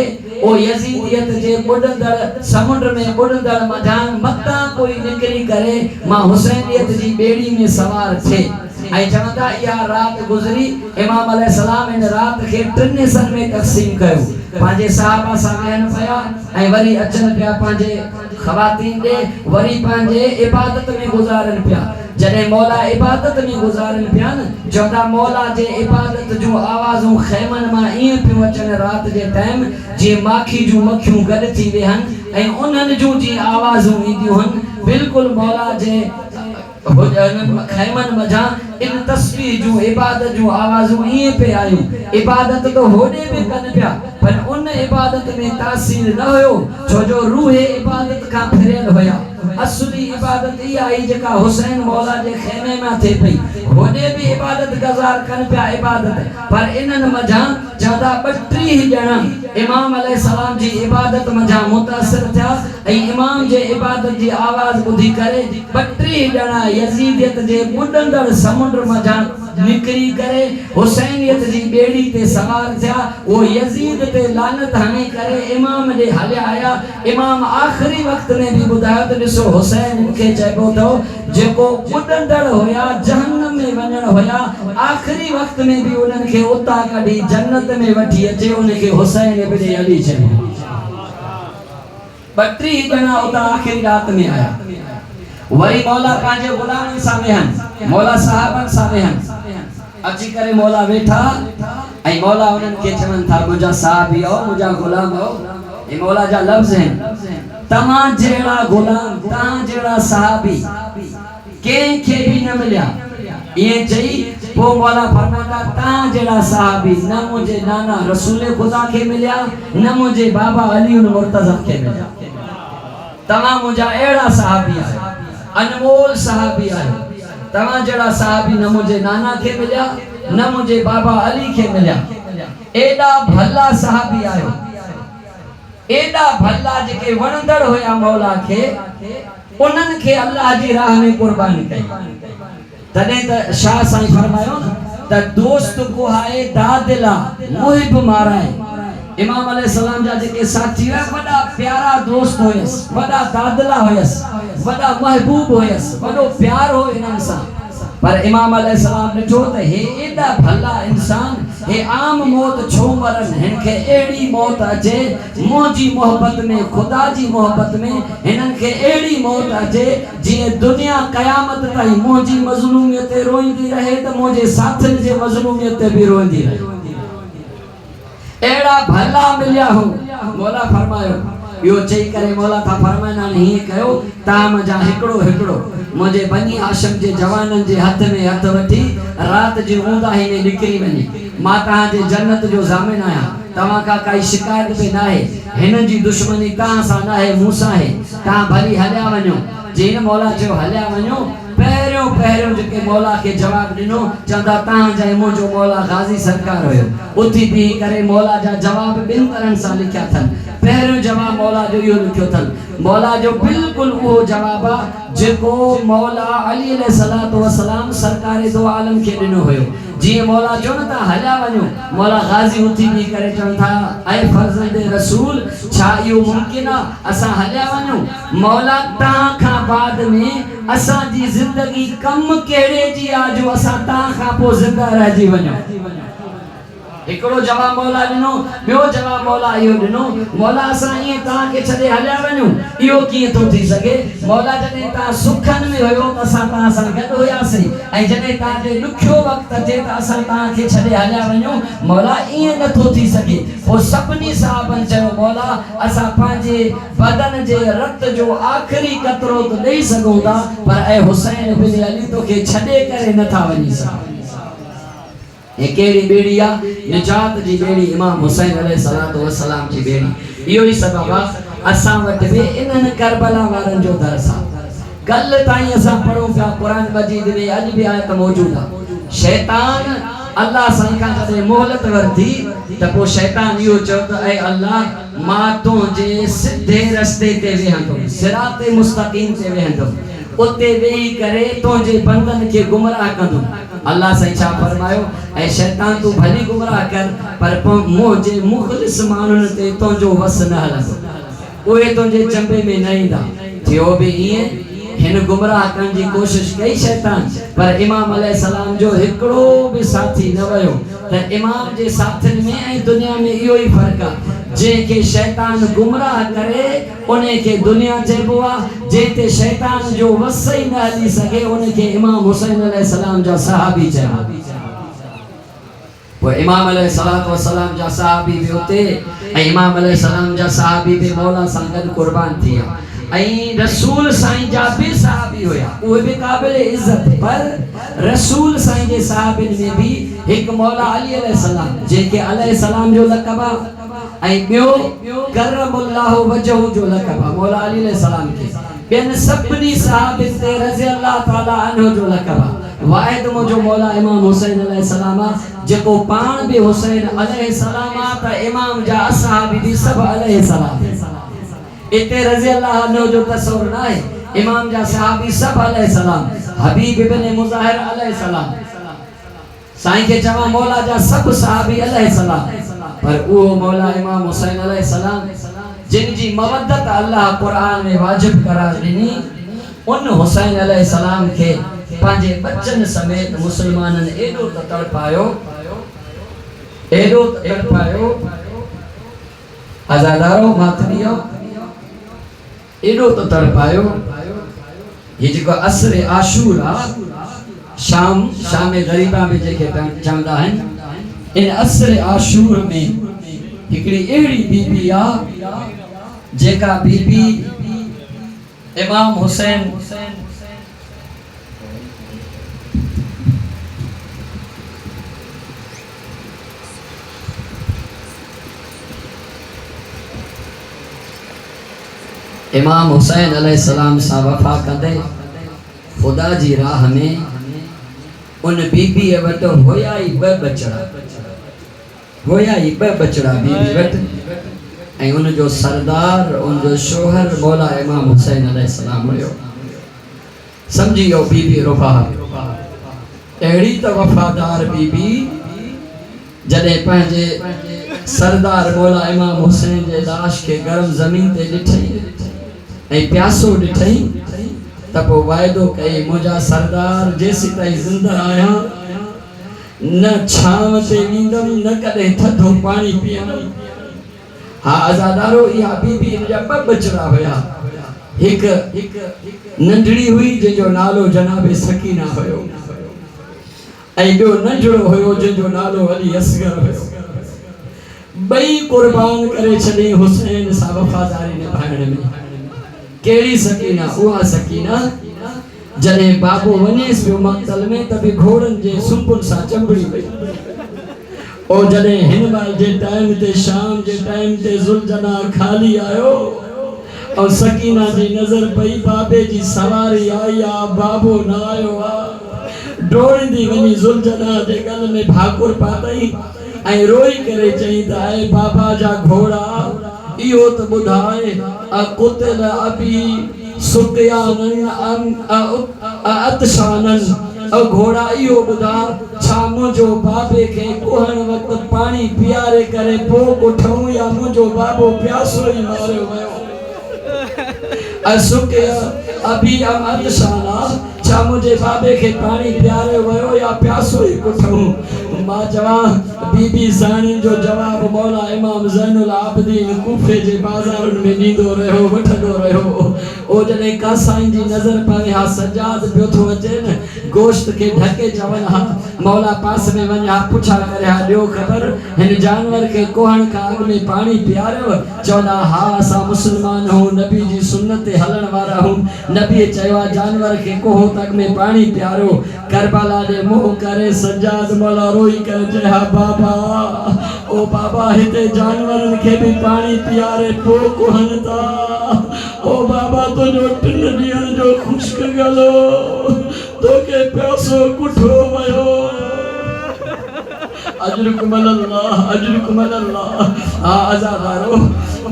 ओ यजीदियत जे बुॾंदड़ समुंड में बुॾंदड़ मझां मता कोई निकिरी करे मां हुसैनियत जी बेड़ी में सवार थिए। ऐं चवंदा इहा रात गुज़री, इमाम अलैहिस्सलाम इन रात खे 3 हिस्सनि में तक़सीम कयो। पंहिंजे सहाबा सां वेहनि पिया ऐं वरी अचनि पिया पंहिंजे ख़वातीन ॾे, वरी पंहिंजे इबादत में गुज़ारनि पिया। जॾहिं मौला इबादत में गुज़ारनि पिया न, चवंदा मौला जे इबादत जूं आवाज़ूं ख़ैमनि मां ईअं पियूं अचनि रात जे टाइम जीअं माखी जूं मखियूं गॾु थी वेहनि ऐं उन्हनि जूं जीअं आवाज़ूं ईंदियूं आहिनि, बिल्कुलु मौला जे खैमन मझां इन तस्बीह जूं इबादत जूं आवाज़ूं ईअं पे आयूं। इबादत तो होॾे बि कनि पिया, पर उन इबादत में तासीर न हुयो, छो जो रूह इबादत खां फिरियल हुया। असली इबादत इहा आई जेका हुसैन मौला जे खेमे में थे पई। होॾे बि इबादत गज़ार कनि पिया इबादत, पर इन्हनि मझां चवंदा 32 ॼणा इमाम अलैहिस्सलाम जी इबादत मझां मुतासिर थिया ऐं इमाम जे इबादत जी आवाज़ ॿुधी करे 32 ॼणा यजीदियत जे बुॾंदड़ समुंड मझां निकिरी करे हुसैनियत जी बेड़ी ते सवार थिया। वो यजीद ते लानत हणी करे इमाम ॾे हलिया आया। इमाम आख़िरी वक़्त में भी ॿुधायो त ॾिसो हुसैन खे चइबो अथव जेको बुॾंदड़ हुया, जहन्नम में वञण हुया, आख़िरी वक़्त में भी उन्हनि खे उतां कढी जन्नत में वठी अचे, उनखे हुसैन इब्न अली चइबो। 32 ॼणा उतां आख़िरी रात में आया। वरी मौला पंहिंजे गुलामनि सां वेहनि, मौला साहबनि सां वेहनि, अची करे मौला वेठा ऐं मौला उन्हनि खे चवनि था मुंहिंजा साहबी आओ, मुंहिंजा गुलाम आओ। ये मौला जा लफ़्ज़ आहिनि, तव्हां जहिड़ा गुलाम, तव्हां जहिड़ा साहबी कंहिंखे बि न मिलिया। ईअं चई पोइ मौला फरमाता तव्हां जहिड़ा साहबी न मुंहिंजे नाना रसूल ख़ुदा खे मिलिया, न मुंहिंजे बाबा अली मुर्तज़ा खे मिलिया। तव्हां मुंहिंजा अहिड़ा साहबी आहियो, अनमोल साहबी आहियो। तव्हां जहिड़ा साहबी न मुंहिंजे नाना खे मिलिया, न मुंहिंजे बाबा अली खे मिलिया। एॾा भला साहबी आहियो, एॾा भला जेके वणंदड़ हुया मौला खे, उन्हनि खे अल्लाह जी राह में कुर्बान कई। तॾहिं त शाह साईं फरमायो न त दोस्त को हाए दादिला मुहिब माराए। इमाम अलैहिस्सलाम जा जेके साथी हुआ वॾा प्यारा दोस्त हुयसि, वॾा दादिला हुयसि, वॾा महबूब हुयसि, वॾो प्यार हो इन्हनि सां। पर इमाम अलैहिस्सलाम ने जो त हे एडा भला इंसान हे आम मौत छो मरन हिनखे एड़ी मौत अचे मोजी मोहब्बत में खुदा जी मोहब्बत में हिनन के एड़ी मौत अचे जी दुनिया कयामत ताई मोजी मजलूमियत रोईंदी रहे त मोजे साथन जे मजलूमियत भी रोईंदी रहे एड़ा भला मिलिया हो मौला फरमायो यो चई करे मौला था फरमाना नहीं कयो ताम जा हिकड़ो हिकड़ो मुझे बनी आशम जे जवानन जे हथ में हथ वठी रात जी ऊंदाही में निकरी वनी मां ता जे जन्नत जो जामिन आया तवा का काई शिकायत पे ना है हिन जी दुश्मनी ता सा ना है मूसा है ता भली हल्या वनो जिन मौला जो हल्या वनो पहरियों पहरियों जेके मौला के जवाब दिनो चंदा ता जाए मुझो मौला गाजी सरकार होयो उथी भी करे मौला जा जवाब बिन तरन सा लिखया थन पहरियों जवाब मौला जो यो लिखयो थन मौला जो बिल्कुल वो जवाब जेको मौला अली अलैहिस्सलातु वस्सलाम सरकार दो आलम के दिनो होयो जी मौला जो न ता हल्या वनो मौला गाजी उथी भी करे चन था ऐ फर्जंद रसूल छा यो मुमकिन असा हल्या वनो मौला ता खा बाद में असा जी जिंदगी कम केड़े जी आ जो असा ता खा पो जिंदा रह जी वनो एकड़ो जवाब मौला दिनो बियो जवाब मौला यो दिनो मौला असा ये ता के छदे हल्या वनो यो की तो थी सके मौला जने ता सुखन में होयो असा ता सा गड होया से ए जने ता जे दुखियो वक्त जे ता असा ता के छदे हल्या वनो मौला ये न तो थी सके ओ सपनी साहबन चयो मौला असा पांजे बदन जे रक्त जो आखिरी कतरो तो दे सकोदा पर ए हुसैन बिन अली तो के छदे करे न था वनी सा ये केड़ी बेड़िया निजात जी बेड़ी इमाम हुसैन अलैहिस्सलातु वस्सलाम जी बेड़ी यो ही सबब असा वट बे इनन करबला वारन जो दरसा कल ताई असा पढ़ो पिया कुरान मजीद में अज भी आयत मौजूद है शैतान अल्लाह साईं का जदे मोहलत वरती त पो शैतान यो चवत ए अल्लाह मा तो जे सीधे रास्ते ते वेहंदो सिराते मुस्तकीम ते वेहंदो उते वेही करे तो जे बंदन के गुमराह कंदो अल्लाह साईं छा फरमायो ए शैतान तू भली गुमराह कर पर मोजे मुखलिस मानुन ते तो जो वस न हलंदो ओए तो जे चंबे में न इंदा थियो बि इए हिन गुमराह करण जी कोशिश कई शैतान पर इमाम अलैहिस्सलाम जो हिकड़ो भी साथी न वयो त इमाम जे साथन में ए दुनिया में इयो ही फर्क आ जे के शैतान गुमराह करे उन्हें के दुनिया चेबुआ जेते शैतान जो वसई न हली सके उन्हें के इमाम हुसैन अलैहिस्सलाम जो सहाबी चेबा वो इमाम अलैहिस्सलातु वस्सलाम जा सहाबी भी होते इमाम अलैहिस्सलाम जा सहाबी भी मौला संगत कुर्बान थिया आई रसूल साईं जा भी सहाबी होया वो भी काबिल इज्जत पर रसूल साईं जे सहाबिन में भी एक मौला अली अलैहिस्सलाम जे के अलैहिस्सलाम जो लक़ब आई बियो करमुल्लाहु वजहु जो लक़ब मौला अली अलैहिस्सलाम के बेन सबनी सहाबिन ते रज़ी अल्लाह ताला अन्हु जो लक़ब वाहिद मुझो मौला इमाम हुसैन अलैहिस्सलाम जेको पान भी हुसैन अलैहिस्सलाम त इमाम जा सहाबी भी सब अलैहिस्सलाम इते रज़ी अल्लाह अन्हु जो तस्वर ना है इमाम जा सहाबी सब अलैहिस्सलाम हबीब इब्न मुज़ाहिर अलैहिस्सलाम साईं के जवा मौला जा सब सहाबी अलैहिस्सलाम पर वो मौला इमाम हुसैन अलैहिस्सलाम जिन जी मवद्दत अल्लाह कुरान में वाजिब करार दिनी उन हुसैन अलैहिस्सलाम के पांजे बच्चन समेत मुसलमानन एडो तड़पायो आजादारो मातमियो एडो तड़पायो ये जो असर आशूरा शाम गरीबा में जेके चवंदा हैं इन असर आशूर में हिकड़ी एड़ी बीबी आ जेका बीबी इमाम हुसैन इमाम हुसैन अलैहिस्सलाम सा वफा कंदे खुदा जी राह में उन बीबी वट होया ही ब बचड़ा बीबी वट ऐं उन जो सरदार उन जो शोहर मौला इमाम हुसैन अलैहिस्सलाम हुयो समझियो बीबी रुबा एड़ी त वफादार बीबी जदे पंहिंजे सरदार मौला इमाम हुसैन जे लाश के गरम जमीन ते ॾिठई ऐं प्यासो ॾिठई तब वायदो कई मुझा सरदार जेसी ताई जिंदा आया न छाव ते वींदम न कदे थधो पानी पीअंदम। हा आजादारो या बीबी इन जा बचड़ा हुया। एक नंढड़ी हुई जो नालो जनाबे सकीना हुयो ऐं ॿियो नंढड़ो हुयो जो नालो अली असगर हुयो। बई कुर्बान करे छॾी हुसैन सां वफादारी निभाइण में। केड़ी सकीना? उहा सकीना जॾहिं बाबो वञेसि पियो मक़तल में त बि घोड़नि जे सुंबुल सां चंबड़ी वई। ओ जॾहिं हिन बार जे टाइम ते शाम जे टाइम ते ज़ुलजना खाली आयो और सकीना जी नजर पई बाबे जी सवारी आई आ, बाबो न आयो आ। डोड़दी वनी ज़ुलजना जे गल में भाकुर पातई ऐं रोई करे चई त आए बाबा जा घोड़ा इहो त ॿुधाए अकुतल अबी सुकयानन अतशानन। और घोड़ा इहो ॿुधा छा मुंहिंजो बाबे खे कुहण वक़्तु पाणी पीआरे करे पोइ ॻोठऊं या मुंहिंजो बाबो प्यासो ई मारियो वियो। असुकया अभी हम अतशाना छा मुझे बाबे के पानी प्यारे वयो या प्यासो ही कुठूं। मां जवान बीबी सानी जो जवाब मौला इमाम ज़ैनुल आबिदीन कूफे जे बाज़ारन में नींदो रहो वठंदो रहो। ओ जने कासाइन जी नजर पवे हा सजाद पियो थो अचे न गोश्त के ढके चवन हा मौला पास में वञा पुछा करे हा ॾियो ख़बर हिन जानवर के कोहण का अग में पानी पियारियो। चवंदा हा असां मुस्लमान हूं नबी जी सुन्नत ते हलण वारा हूं। नबी चयो जानवर के कोहो तक में पानी प्यारो। करबला दे मुंह करे सजाद मौला रोई कर चए हा बाबा ओ बाबा हिते जानवरन के भी पानी पियारे पो कोहन ता। ओ बाबा तो जो टिन ॾींहंनि जो खुश्क गलो तो के प्यासो कुठो वयो। अजरुकुम अल्लाह अजरुकुम अल्लाह। हा आजादारो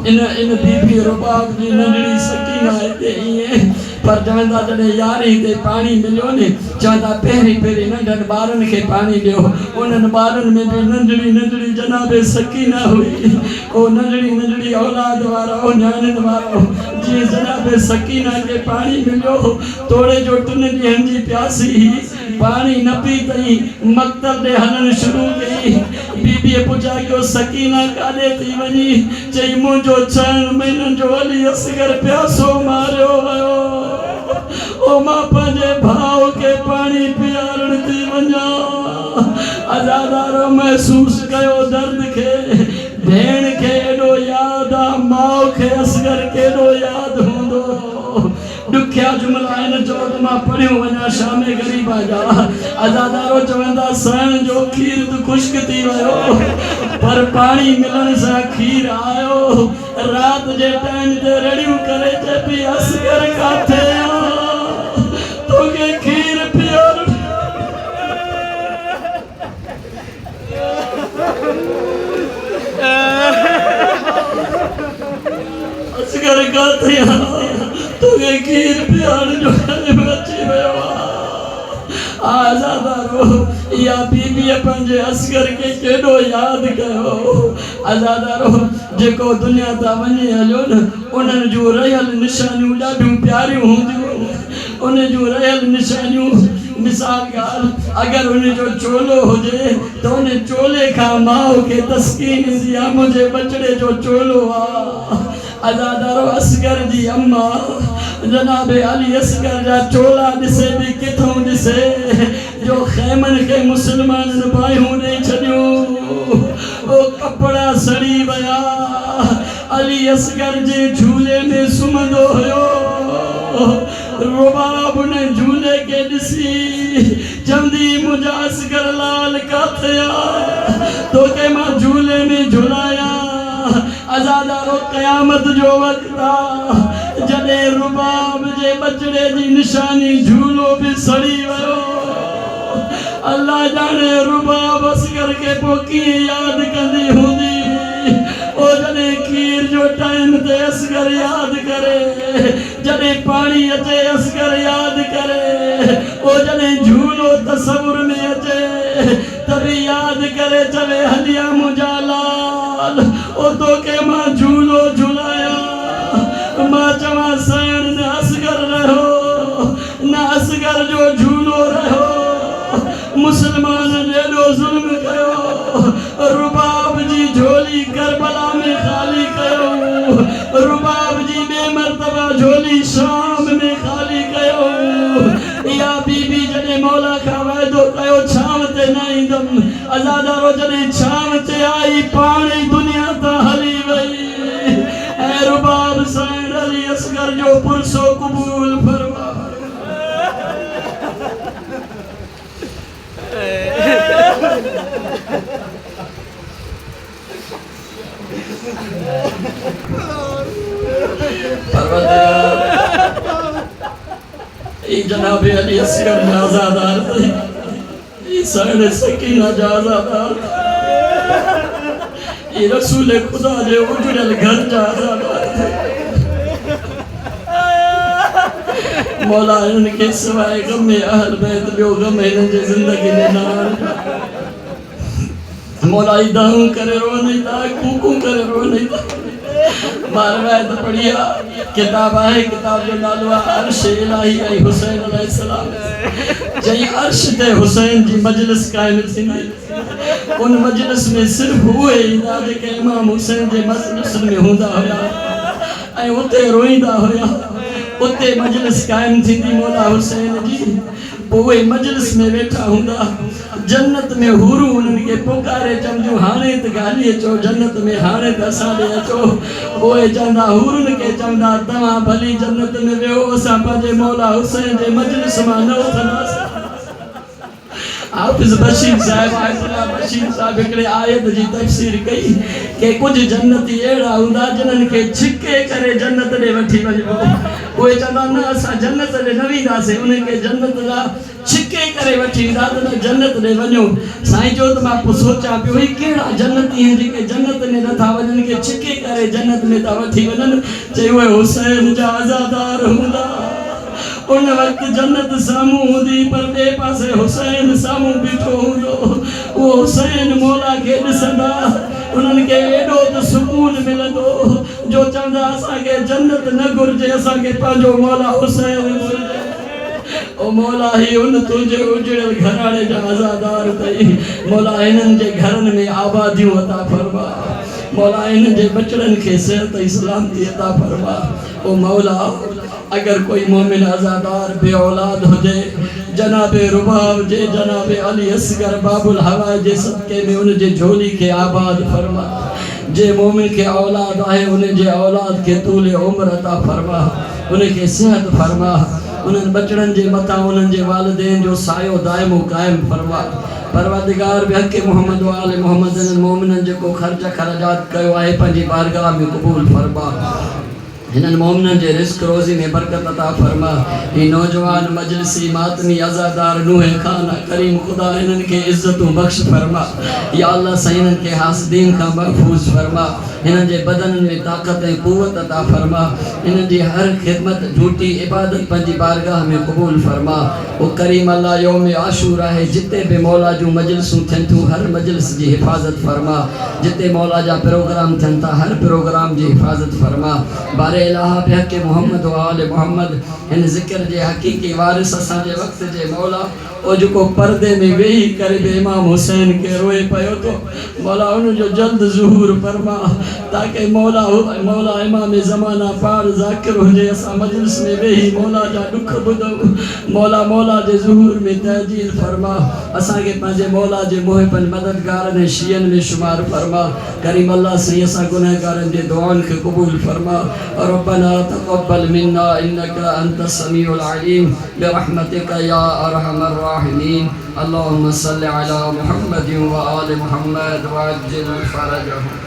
इन बीबी रुबाब जी नंढड़ी सकीना हिते ईअं पर चवंदा जॾहिं यारी ते पानी मिलियो ने चवंदा पहिरीं पहिरीं नंढनि ॿारनि खे पानी ॾियो। उन्हनि ॿारनि में बि नंढड़ी नंढड़ी जनाबे सकीना हुई। ओ नंढड़ी नंढड़ी औलाद वारा ओ न्याणियुनि वारो जीअं जनाबे सकीना खे पानी मिलियो तोड़े जो 3 ॾींहंनि जी प्यासी पानी न पी तई मक़तल ॾे हलण शुरू कई। बीबीअ पुछा कयो सकीना काॾे थी वञी? चई मुंहिंजो 6 महीननि जो अली असगर प्यासो मारियो वियो। ओ मां पंहिंजे भाउ के पानी पियारण थी वञा। आजादारो महसूस कयो दर्द खे भेण खे एॾो यादि आहे माउ खे असगर केॾो यादि हूंदो। ॾुखिया जुमला आहिनि जो त मां पढ़ियो वञा शामे ग़रीबा जा। आजादारो चवंदा सण जो खीर त खुश्क थी वियो पर पानी मिलण सां खीर आयो। रात जे टाइम ते रड़ियूं करे चए पई असगर काथे तोखे खीर पियोर असगर काथे तोखे खीर पियार जो अची वियो आजादारो। या बीबीअ पंहिंजे असगर के केॾो यादि कयो। आजादारो जेको दुनिया तां वञी हलियो न उन्हनि जूं रहियल निशानियूं ॾाढियूं प्यारियूं हूंदियूं। उन जूं रहियल निशानियूं मिसाल ॻाल्हि अगरि उन जो चोलो हुजे त उन चोले खां माउ खे तस्कीन ईंदी आहे मुंहिंजे बचड़े जो चोलो आहे। आजादारो असगर जी अम्मा जनाबे अली असगर जा चोला ॾिसे बि किथों ॾिसे जो ख़ैमनि खे मुस्लमाननि बाहियूं ॾेई छॾियूं। ओ कपिड़ा सड़ी विया। अली असगर जे झूले में सुम्हंदो हुयो। रुबाब ने झूले के ॾिसी चवंदी मुंहिंजा असगर लाल काथे आहे तोखे मां झूले में झुलाया। आजादारो क़यामत जो वक़्तु आहे जॾहिं रुबाब जे बचड़े जी निशानी झूलो बि सड़ी वियो। अल्लाह जाने रुबाब असगर के पोइ कीअं यादि कंदी हूंदी। ओ जॾहिं खीर जो टाइम ते असगर यादि करे जॾहिं पाणी अचे असगर यादि करे ओ जॾहिं झूलो तसवुर में अचे तभी यादि करे चवे हलिया मुंहिंजा लाल ओ तोखे मां झूलो झुलाया। मां चवां सण ने असगर रहो झोली करबला में खाली कयो रुबाब जी बे मर्तबा झोली शाम में खाली कयो या बीबी जने मौला का वादो कयो छाव ते न ईंदम आजादारो जने छाव ते आई पानी दुनिया ता हली वई ऐ रुबाब साईं अली असगर जो पुरसो कबूल फरमा जनाबे अली असगर आजादार थे साईं सकीना आजादार ये रसूल खुदा जे उजड़ल घर जा आजादार थे मौला इनके सिवाय गम अहल बैत बियो गम इन जे जिंदगी में ना मौला इदाहू करे रो नहीं था कूकू करे रो नहीं था मारवायत पढ़िया किताब है किताब जो नालो अर्श इलाही आई हुसैन अलैहिस्सलाम जई अर्श ते हुसैन जी मजलिस कायम थी उन मजलिस में सिर्फ हुए इंदा के इमाम हुसैन जे मजलिस में हुंदा होया ऐ उते रोईंदा होया उते मजलिस कायम थी मौला हुसैन जी पोए मजलिस में बैठा हुंदा जन्नत में हुरू उनके पुकारे चमजू हाने त गाली चो जन्नत में हाने त असाडे अचो ओए चंदा हुरन के चंदा तवा भली जन्नत में वेओ असा पाजे मौला हुसैन जे मजलिस मा न उथनास हाफिज बशीर साहब आयतुल्लाह बशीर साहब एकड़े आयत जी तफसीर कई के कुछ जन्नती एड़ा हुंदा जिनन के छिके करे जन्नत दे वठी वजो ओए चंदा न असा जन्नत दे नवीदा से उन के जन्नत दा छिके करे वठी दाद न जन्नत दे वणो साईं जो त मां सोचा पियो ही केड़ा जन्नती हैं जेके जन्नत में नथा वजन के छिके करे जन्नत में ता वठी वनन चई ओए हुसैन जा आजादार हुंदा उन वक्त जन्नत सामू हुंदी पर बे पासे हुसैन सामू बीठो हुंदो वो हुसैन मौला के ॾिसंदा उन्हनि के एॾो त सुकून मिलंदो जो चवंदा असांखे जन्नत न घुरिजे असांखे पंहिंजो मौला हुसैन घुरिजे ओ मौला ही उन तुझे उजड़ल घराणे जा आजादार तई मौला इन्हनि जे घरनि में आबादियूं अता फरमा मौला इन्हनि जे बचड़नि खे सेहत ऐं सलामती अता फरमा ओ मौला अगर कोई मोमिन आजादार बे औलाद हुजे जनाबे रुबाब जे जनाबे अली असगर बाबुल हवा जे सदके में उन जे झोली के आबाद फरमा जे मोमिन के औलाद आहे उन जे औलाद के तूले उम्र अता फरमा उन के सेहत फरमा उन बचड़न जे मथा उन जे वालिदैन जो सायो दायमो कायम फरमा परवरदिगार बेहक मोहम्मद वाले मोहम्मद मोमिनन जे को खर्च खराजात कयो आहे पंजी बारगाह में कबूल फरमा इन्हनि मोमिनन जे रिस्क रोज़ी में बरकत अता फरमा ये नौजवान मजलिसी मातमी आज़ादार नूहे खाना करीम खुदा इन्हनि के इज्जतूं बख्श फरमा या अल्लाह साईं इन्हनि के हासदीन का महफूज फरमा इन्हनि जे बदन में ताकत ऐं कुव्वत अता फरमा इन्हनि जी हर खिदमत झूठी इबादत पंहिंजी बारगाह में कबूल फरमा ओ करीम अल्लाह यौम आशूरा है जिते भी मौला जूं मजलिसूं थियनि थियूं हर मजलिस जी हिफ़ाज़त फरमा जिते मौला जा प्रोग्राम थियनि था हर प्रोग्राम जी हिफ़ाज़त फरमा बारे इलाहा बेहक मोहम्मद वाले मोहम्मद इन ज़िक्र जे हकीकी वारिस असां जे वक्त जे मौला ओ जो पर्दे में वेही करे बे इमाम हुसैन के रोए पयो तो मौला उन जो जल्द ज़ुहूर फरमा ताकि मौला इमाम ज़माना पार ज़ाकिर हुजे असां मजलिस में वेही मौला जा दुख ॿुधो मौला जे ज़ुहूर में तहजील फरमा असां के पंहिंजे मौला जे मुहिबन मददगारन ऐं शियन में शुमार फरमा करीम अल्लाह सही असां गुनहगारन जे दुआन के कबूल फरमा रब्बना तक़ब्बल मिन्ना इन्नका अंतस समीउल अलीम बिरहमतिका या अरहमर राहिमीन अल्लाहुम्मा सल्लि अला मुहम्मद व आलि मुहम्मद वअज्जिल फरजहुम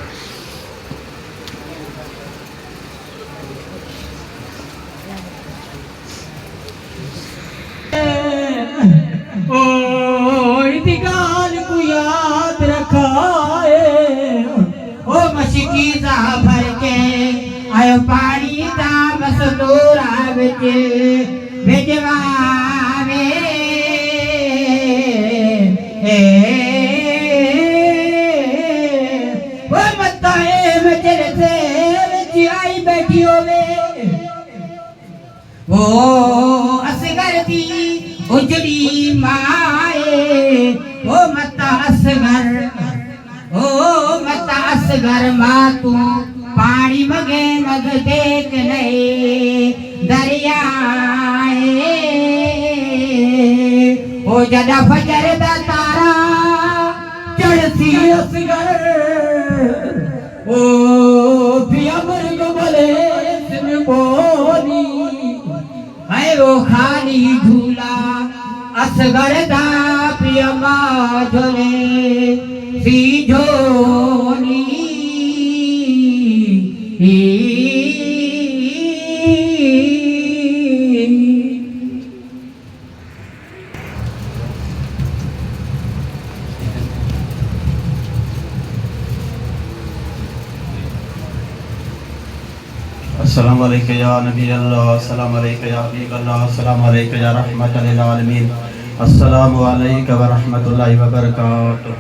ओ इतिकाल को याद रखाए ओ मशकी दा भर के आयो पानी दा बस तोरा विच भेजवावे ओ मताए मचर से विच आई बैठी होवे वो असगर दी उजड़ी माए ओ मता असगर ओ मता असगर मातू पानी मगे नग देख नहीं दरियाए ओ जदा फजर दा तारा चढ़ती असगर ओ पिया मर्ग बोले सिम बोली है वो खाली झूला असगर दा पिया झोले सी झोली अस्सलामु अलैका या नबी अल्लाह, अस्सलामु अलैका या हबीब अल्लाह, अस्सलामु अलैका या रहमतल लिल आलमीन, अस्सलामु अलैका व रहमतुल्लाहि व बरकातुहू।